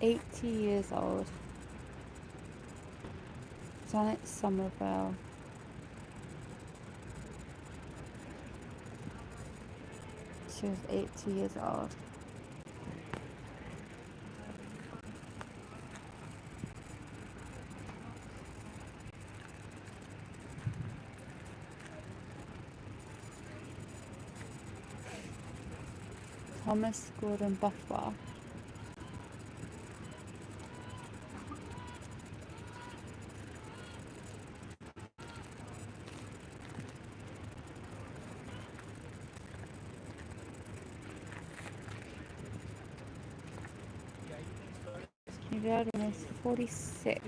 80 years old. Janet Somerville. She was 80 years old. Thomas Gordon Buffer. He died when he was 46.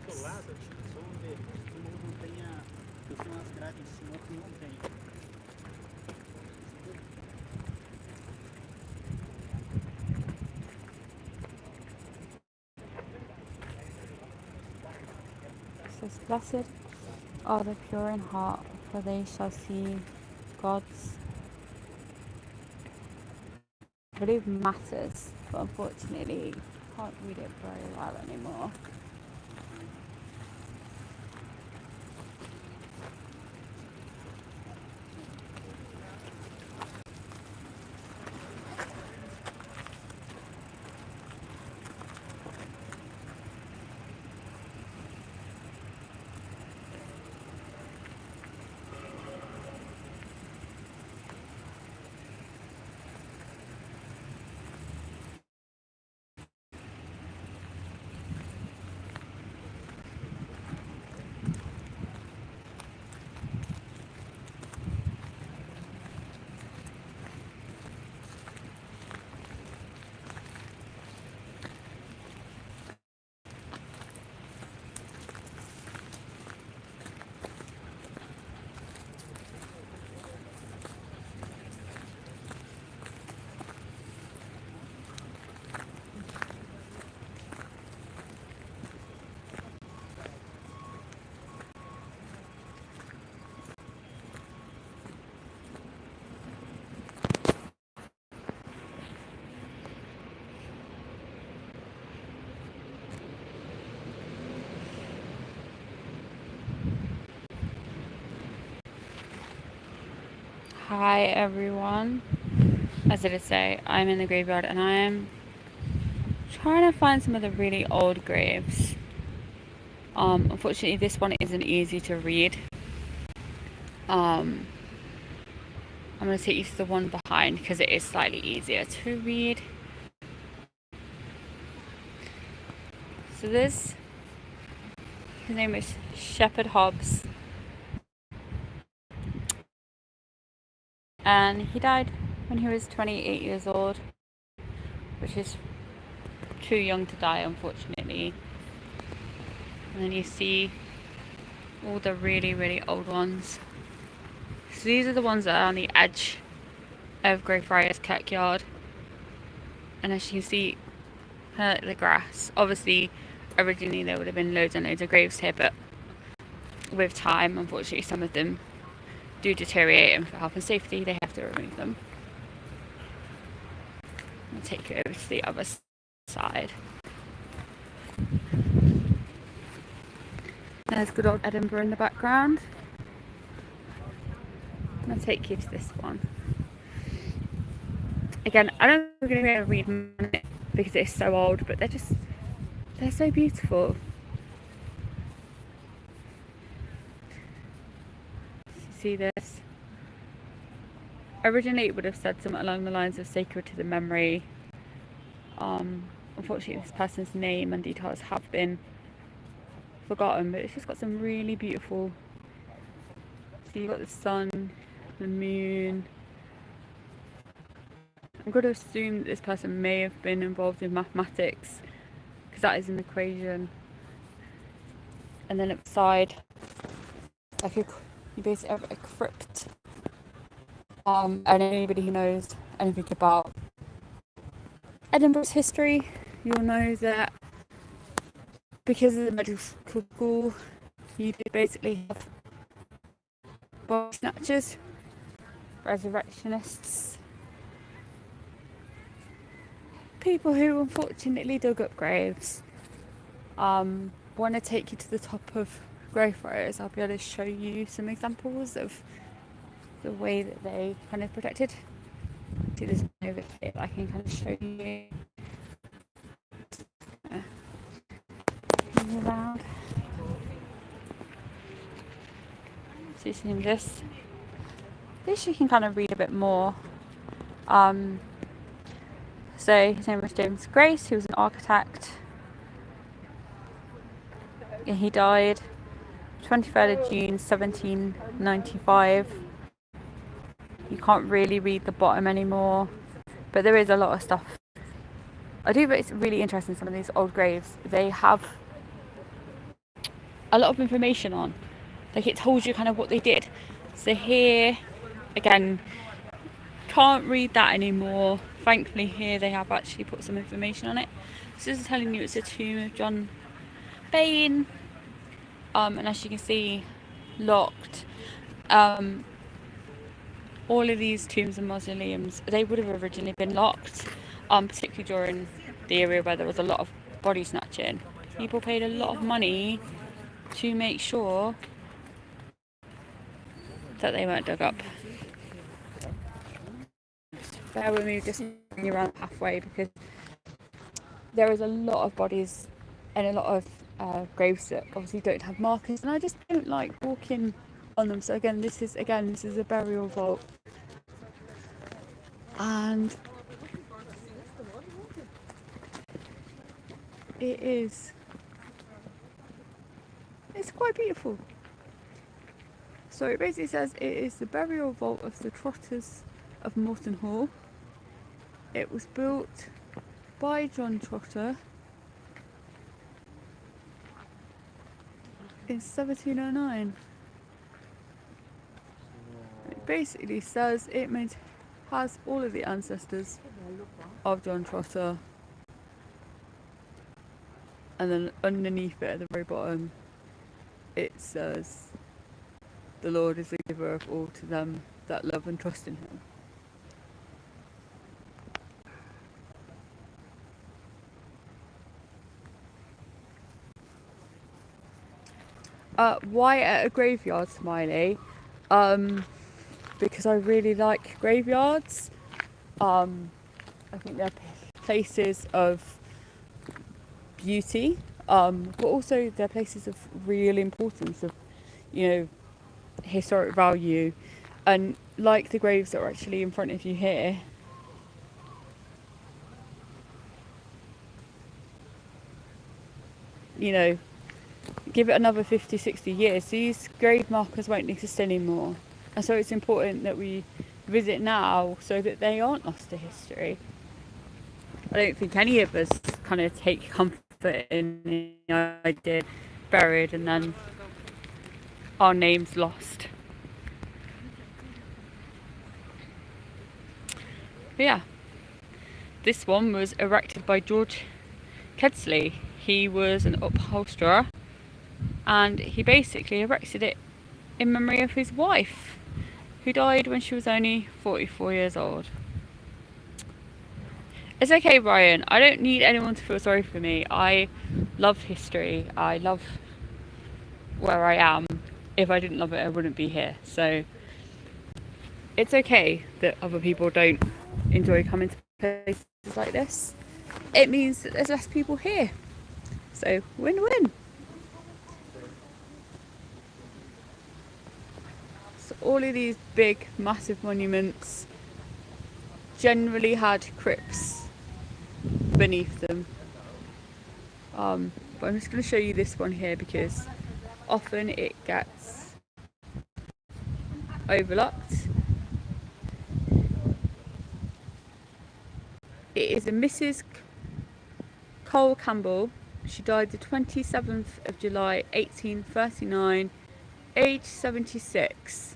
It says, blessed are the pure in heart, for they shall see God's. I believe matters, but unfortunately can't read it very well anymore. Hi everyone. As I did say, I'm in the graveyard and I am trying to find some of the really old graves. Unfortunately this one isn't easy to read. I'm going to take you to the one behind because it is slightly easier to read. So this, his name is Shepherd Hobbs, and he died when he was 28 years old, which is too young to die, unfortunately. And then you see all the really, really old ones. So these are the ones that are on the edge of Greyfriars Kirkyard. And as you can see, the grass. Obviously, originally there would have been loads and loads of graves here, but with time, unfortunately, some of them do deteriorate, and for health and safety, they have to remove them. I'll take you over to the other side. There's good old Edinburgh in the background. I'll take you to this one. Again, I don't think we're going to be able to read it because it's so old, but they're so beautiful. See this? Originally it would have said something along the lines of sacred to the memory. Unfortunately this person's name and details have been forgotten, but it's just got some really beautiful. So you've got the sun, the moon. I'm going to assume that this person may have been involved in mathematics because that is an equation. And then at the side, like you basically have a crypt. And anybody who knows anything about Edinburgh's history, you'll know that because of the medical school, you basically have body snatchers, resurrectionists, people who unfortunately dug up graves want to take you to the top of Greyfriars. I'll be able to show you some examples of the way that they kind of protected. See, there's over here I can kind of show you around. So you see this. This you can kind of read a bit more. So his name was James Grace. He was an architect. He died 23rd of June 1795. You can't really read the bottom anymore, but there is a lot of stuff. I do, but it's really interesting. Some of these old graves, they have a lot of information on. Like, it tells you kind of what they did. So here, again, can't read that anymore. Thankfully here they have actually put some information on it. So this is telling you it's a tomb of John Bain. And as you can see, locked. All of these tombs and mausoleums, they would have originally been locked, particularly during the era where there was a lot of body snatching. People paid a lot of money to make sure that they weren't dug up. Just bear with me, just bring you around halfway, because there is a lot of bodies and a lot of graves that obviously don't have markers, and I just don't like walking on them. So again, this is a burial vault, and it's quite beautiful. So it basically says it is the burial vault of the Trotters of Morton Hall. It was built by John Trotter in 1709. It basically says it has all of the ancestors of John Trotter, and then underneath it at the very bottom it says, "The Lord is the giver of all to them that love and trust in him." Why at a graveyard, Smiley? Because I really like graveyards. I think they're places of beauty, but also they're places of real importance, of, you know, historic value. And like the graves that are actually in front of you here, you know, give it another 50, 60 years, these grave markers won't exist anymore. And so it's important that we visit now so that they aren't lost to history. I don't think any of us kind of take comfort in the idea buried and then our names lost. But yeah, this one was erected by George Kedsley. He was an upholsterer, and he basically erected it in memory of his wife, who died when she was only 44 years old. It's okay, Brian, I don't need anyone to feel sorry for me. I love history. I love where I am. If I didn't love it, I wouldn't be here. So it's okay that other people don't enjoy coming to places like this. It means that there's less people here. So win-win. So all of these big, massive monuments generally had crypts beneath them. But I'm just going to show you this one here because often it gets overlooked. It is a Mrs. Cole Campbell. She died the 27th of July 1839, age 76.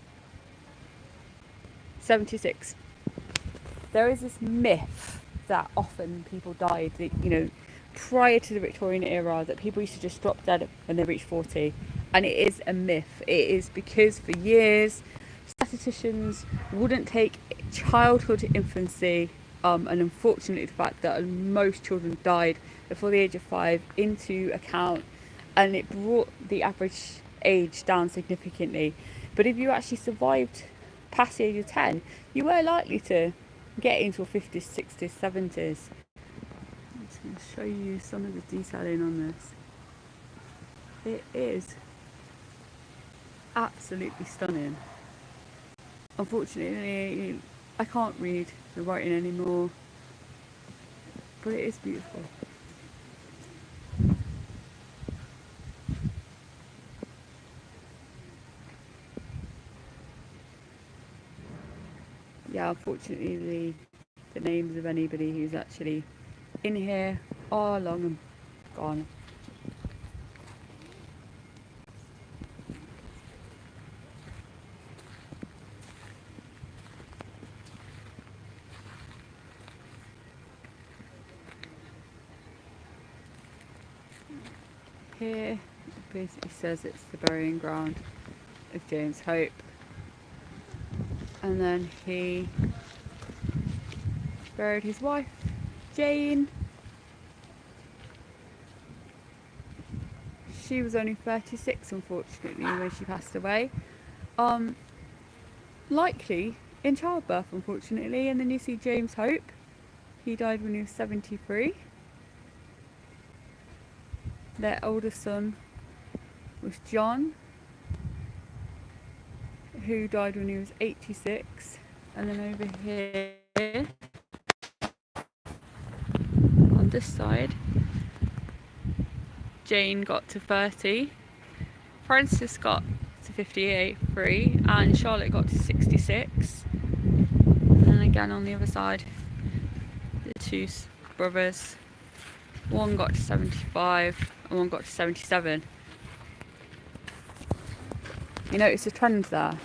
There is this myth that often people died, you know, prior to the Victorian era, that people used to just drop dead when they reached 40, and it is a myth. It is because for years statisticians wouldn't take childhood infancy and unfortunately the fact that most children died before the age of 5 into account, and it brought the average age down significantly. But if you actually survived past the age of 10, you were likely to get into your 50s, 60s, 70s. I'm just going to show you some of the detailing on this. It is absolutely stunning. Unfortunately, I can't read the writing anymore, but it is beautiful. Yeah, unfortunately the names of anybody who's actually in here are long and gone. Here it basically says it's the burying ground of James Hope, and then he buried his wife Jane. She was only 36 unfortunately when she passed away, likely in childbirth unfortunately. And then you see James Hope, he died when he was 73. Their oldest son was John, who died when he was 86. And then over here on this side, Jane got to 30, Francis got to 53, and Charlotte got to 66. And then again on the other side, the two brothers, one got to 75 and one got to 77. You notice a trend there.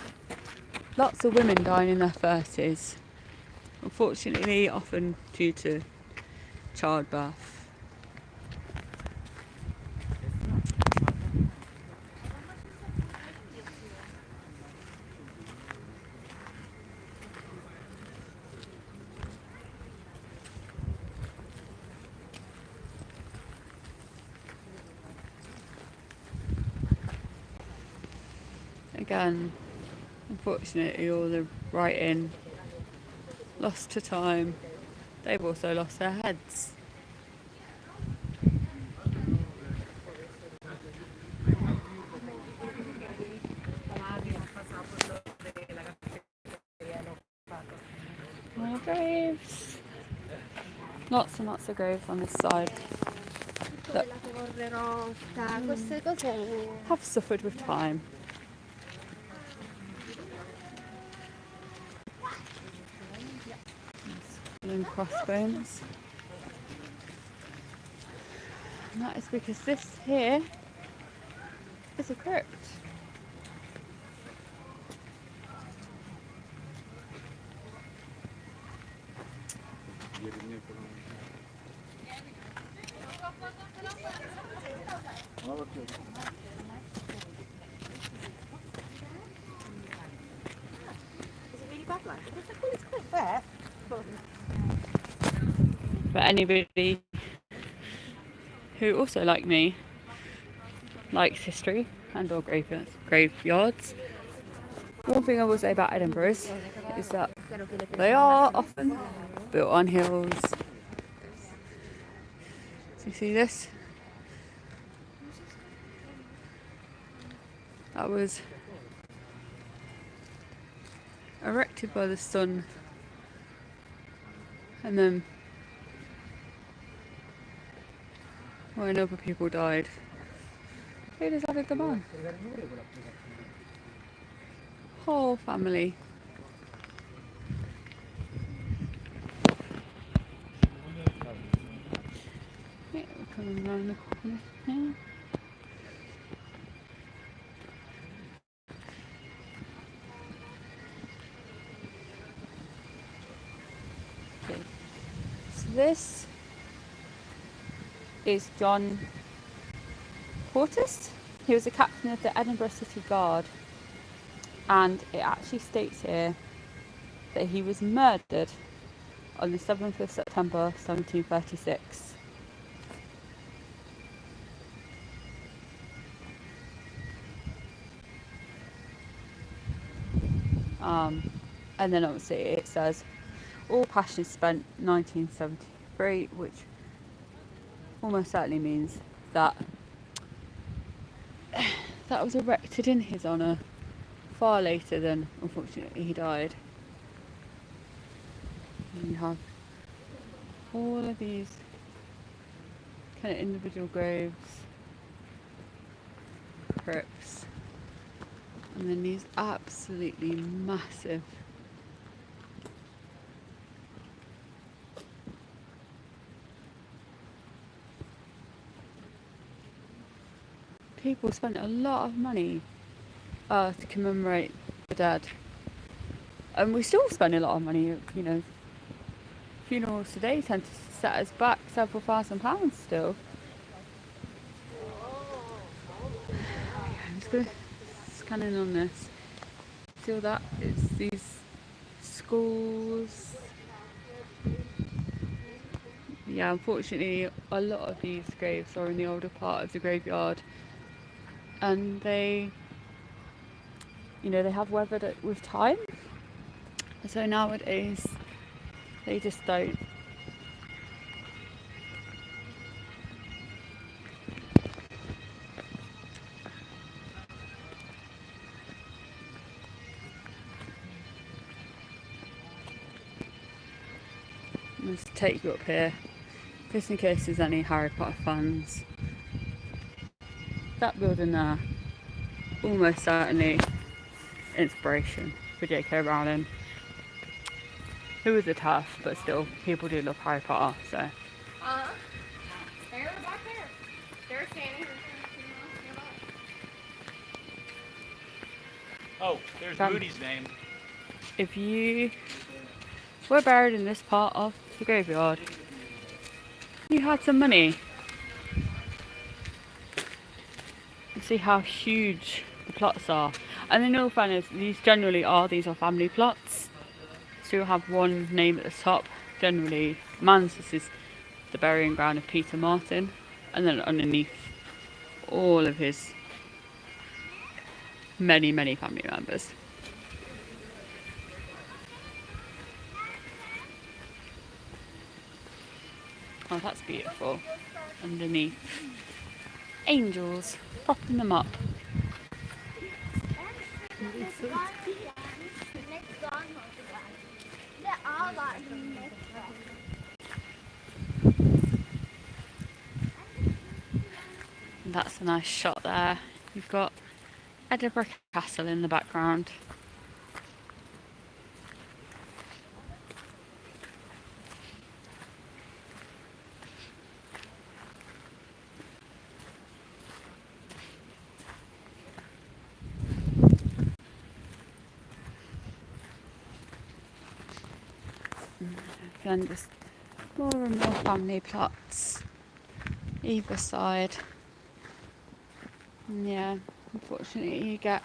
Lots of women dying in their 30s. Unfortunately, often due to childbirth. Again, unfortunately, all the writing lost to time. They've also lost their heads. More graves. Lots and lots of graves on this side that have suffered with time. And crossbones. And that is because this here is a crypt. For anybody who also, like me, likes history and or graveyards, one thing I will say about Edinburgh is that they are often built on hills. So you see this? That was erected by the sun, and then when other people died, they just added them on. Whole family. Yeah, we're coming around the corner here. Okay. So this is John Portis. He was a captain of the Edinburgh City Guard, and it actually states here that he was murdered on the 7th of September 1736. And then obviously it says all passion spent 1973, which almost certainly means that that was erected in his honour far later than, unfortunately, he died. And you have all of these kind of individual graves, crypts, and then these absolutely massive people spent a lot of money to commemorate the dead, and we still spend a lot of money. You know, funerals today tend to set us back several £1,000s still. I'm just going to scan in on this. See all that? It's these schools. Yeah, unfortunately, a lot of these graves are in the older part of the graveyard, and they, you know, they have weathered it with time. So nowadays, they just don't. Let's take you up here, just in case there's any Harry Potter fans. That building there, almost certainly inspiration for J.K. Rowling, who was a tough, but still, people do love Harry Potter, so. They're back there. They're standing. Oh, there's Moody's name. If you were buried in this part of the graveyard, you had some money. You see how huge the plots are. And in all fairness, these are family plots. So you'll have one name at the top. Generally, this is the burying ground of Peter Martin. And then underneath, all of his many, many family members. Oh, that's beautiful. Underneath, angels, propping them up. And that's a nice shot there. You've got Edinburgh Castle in the background. Again, just more and more family plots either side. And yeah, unfortunately you get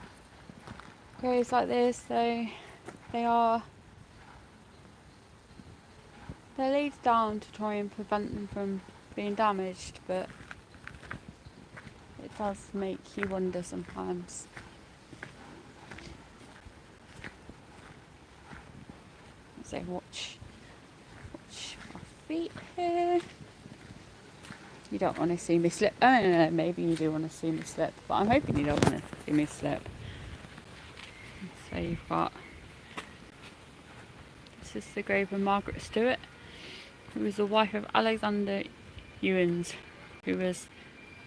graves like this, so they're laid down to try and prevent them from being damaged, but it does make you wonder sometimes. So watch my feet here. You don't want to see me slip. Oh no, maybe you do want to see me slip, but I'm hoping you don't want to see me slip. So you've got, this is the grave of Margaret Stewart, who was the wife of Alexander Ewins, who was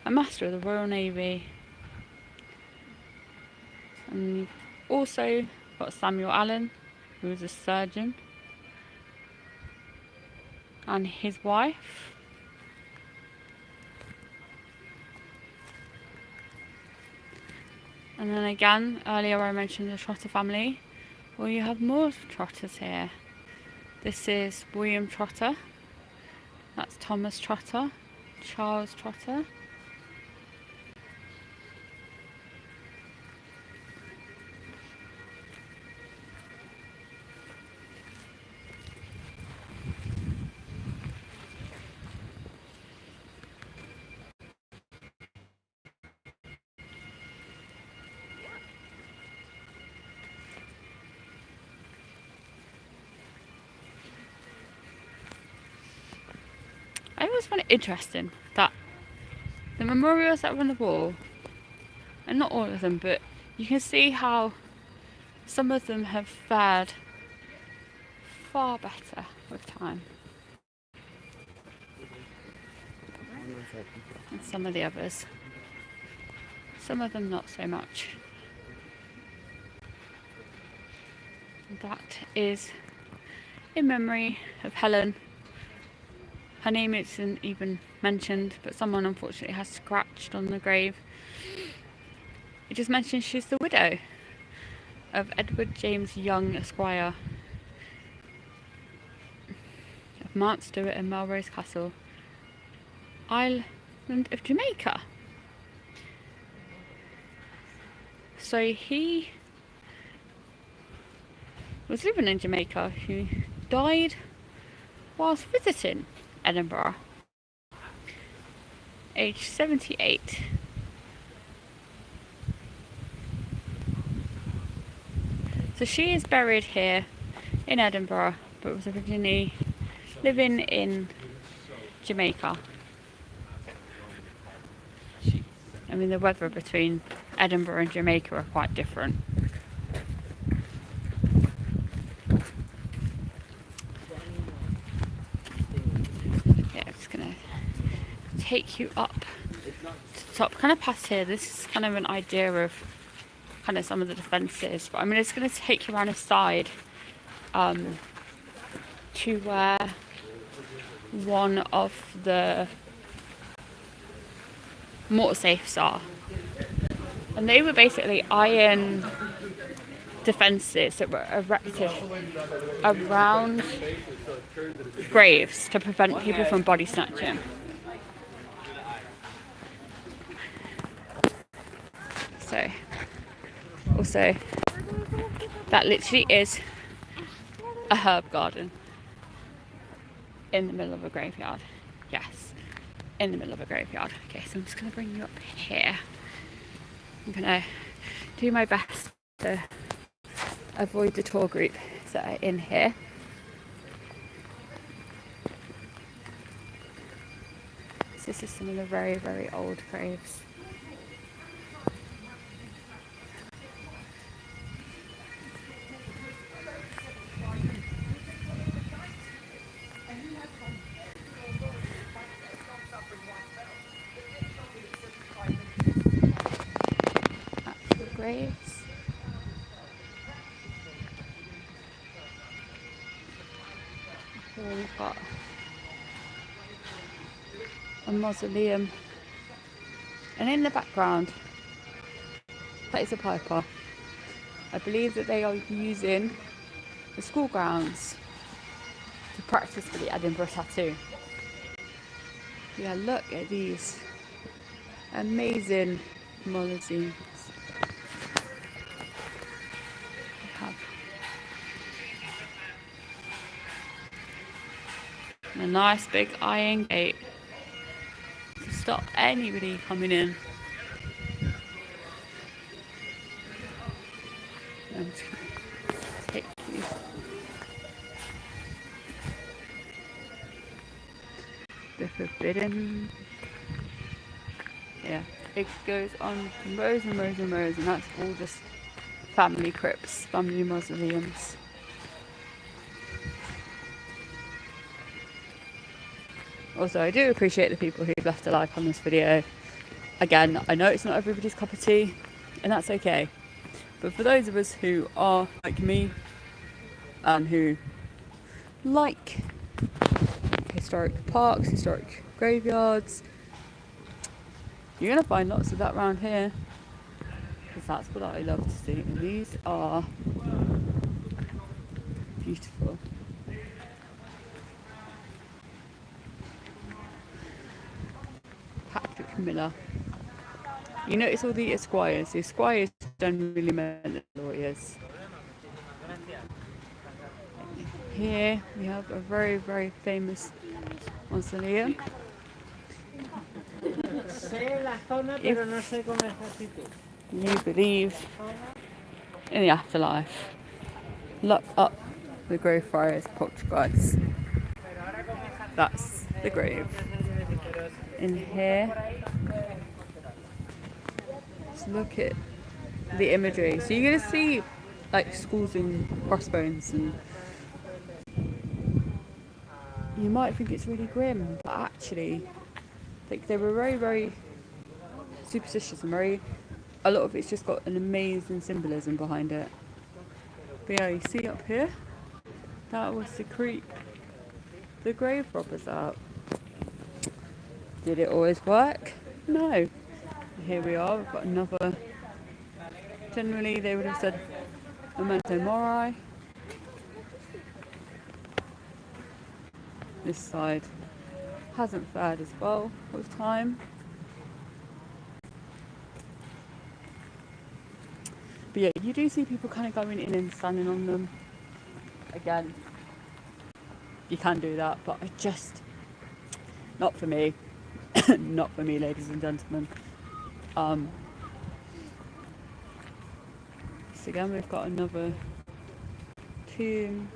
a master of the Royal Navy. And you've also got Samuel Allen, who was a surgeon, and his wife. And then again, earlier I mentioned the Trotter family. Well, you have more Trotters here. This is William Trotter. That's Thomas Trotter, Charles Trotter. always find it interesting that the memorials that are on the wall, and not all of them, but you can see how some of them have fared far better with time than some of the others. Some of them not so much. That is in memory of Helen. Her name isn't even mentioned, but someone unfortunately has scratched on the grave. It just mentions she's the widow of Edward James Young, Esquire, of Mount Stewart and Melrose Castle, Island of Jamaica. So he was living in Jamaica. He died whilst visiting Edinburgh, aged 78. So she is buried here in Edinburgh, but was originally living in Jamaica. I mean, the weather between Edinburgh and Jamaica are quite different. Yeah, I'm just gonna take you up to the top, kind of past here. This is kind of an idea of kind of some of the defences, but I'm just going to take you around the side to where one of the mortar safes are, and they were basically iron defences that were erected around graves to prevent people from body snatching. So also, that literally is a herb garden in the middle of a graveyard. Yes, in the middle of a graveyard. Okay, so I'm just going to bring you up here. I'm going to do my best to avoid the tour group that are in here. So this is some of the very, very old graves. Graves. Here we've got a mausoleum, and in the background that is a piper. I believe that they are using the school grounds to practice for the Edinburgh tattoo. Yeah, look at these amazing mausoleums. A nice big iron gate to stop anybody coming in. I'm just going to take you. The forbidden. Yeah, it goes on rows and rows and rows, and that's all just family crypts, family mausoleums. Also, I do appreciate the people who've left a like on this video. Again, I know it's not everybody's cup of tea, and that's okay. But for those of us who are like me, and who like historic parks, historic graveyards, you're going to find lots of that around here. Because that's what I love to see. And these are beautiful. Miller. You notice all the esquires. The esquires generally meant the lawyers. Here we have a very, very famous mausoleum. If you believe in the afterlife, look up the Greyfriars, Portuguese. That's the grave. In here, just look at the imagery. So you're gonna see like skulls and crossbones, and you might think it's really grim, but actually, like they were very, very superstitious and very. A lot of it's just got an amazing symbolism behind it. But yeah, you see up here, that was the creek the grave robbers up. Did it always work? No. Here we are, we've got another. Generally, they would have said memento mori. This side hasn't fared as well with time. But yeah, you do see people kind of going in and standing on them. Again, you can do that, but I just, not for me. Not for me, ladies and gentlemen. So again, we've got another tomb.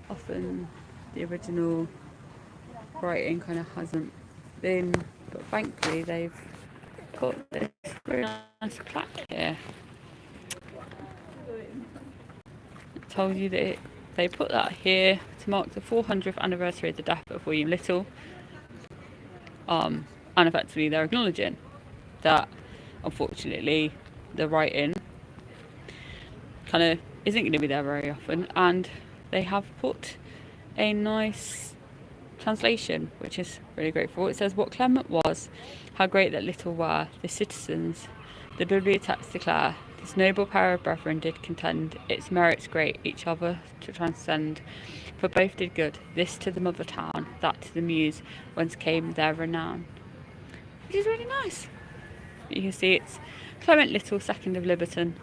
Often the original writing kind of hasn't been, but thankfully they've got this really nice plaque here. It tells you that they put that here to mark the 400th anniversary of the death of William Little. And effectively they're acknowledging that unfortunately the writing kind of isn't going to be there very often, and they have put a nice translation which is really grateful. It says, "What Clement was, how great that Little were, the citizens, the bibliotheques declare, this noble pair of brethren did contend, its merits great each other to transcend, for both did good, this to the mother town, that to the muse, whence came their renown." Which is really nice. You can see it's Clement Little, 2nd of Liberton.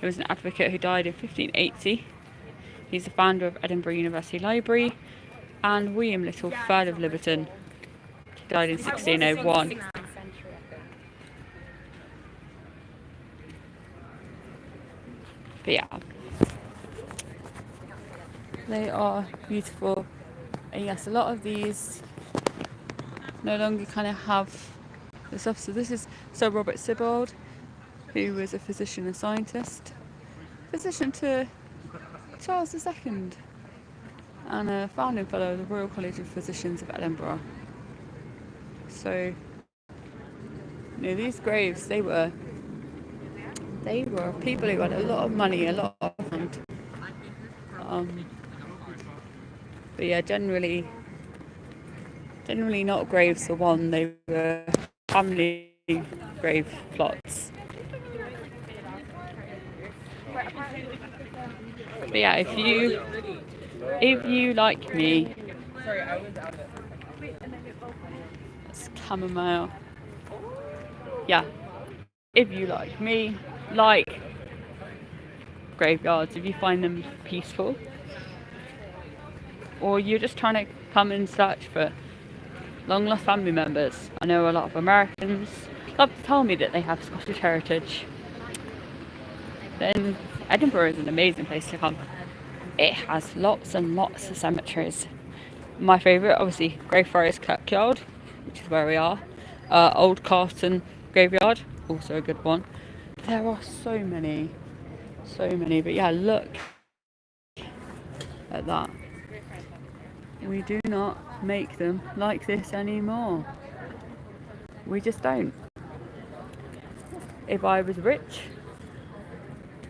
He was an advocate who died in 1580. He's the founder of Edinburgh University Library. And William Little, 3rd of Liberton, died in 1601. But yeah, they are beautiful. And yes, a lot of these no longer kind of have the stuff. So this is Sir Robert Sibbald, who was a physician and scientist, physician to Charles II, and a founding fellow of the Royal College of Physicians of Edinburgh. So, you know, these graves, they were people who had a lot of money, a lot of land. But yeah, generally not graves for one, they were family grave plots. But yeah, if you like me, it's chamomile. Yeah, if you like me, like graveyards, if you find them peaceful, or you're just trying to come and search for long lost family members. I know a lot of Americans love to tell me that they have Scottish heritage. Then Edinburgh is an amazing place to come. It has lots and lots of cemeteries. My favourite, obviously, Greyfriars Kirkyard, which is where we are. Old Carton Graveyard, also a good one. There are so many. But yeah, look at that. We do not make them like this anymore. We just don't. If I was rich,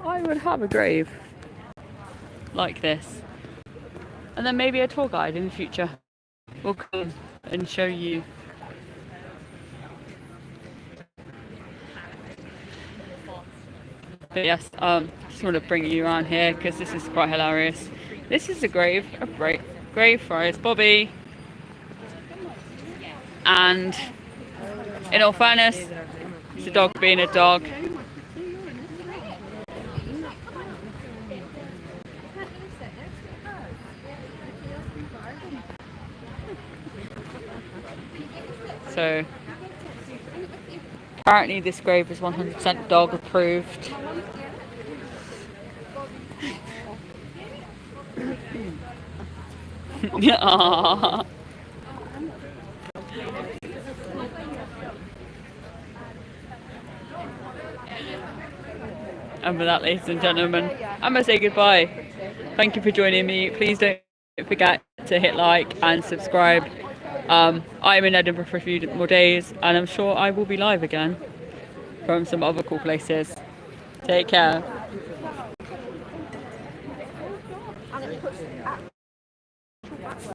I would have a grave like this, and then maybe a tour guide in the future will come and show you. But yes, just want to bring you around here because this is quite hilarious. This is the grave of Greyfriars Bobby, and in all fairness, it's a dog being a dog. So apparently this grave is 100% dog approved. And with that, ladies and gentlemen, I'm going to say goodbye. Thank you for joining me. Please don't forget to hit like and subscribe. I'm in Edinburgh for a few more days, and I'm sure I will be live again from some other cool places. Take care.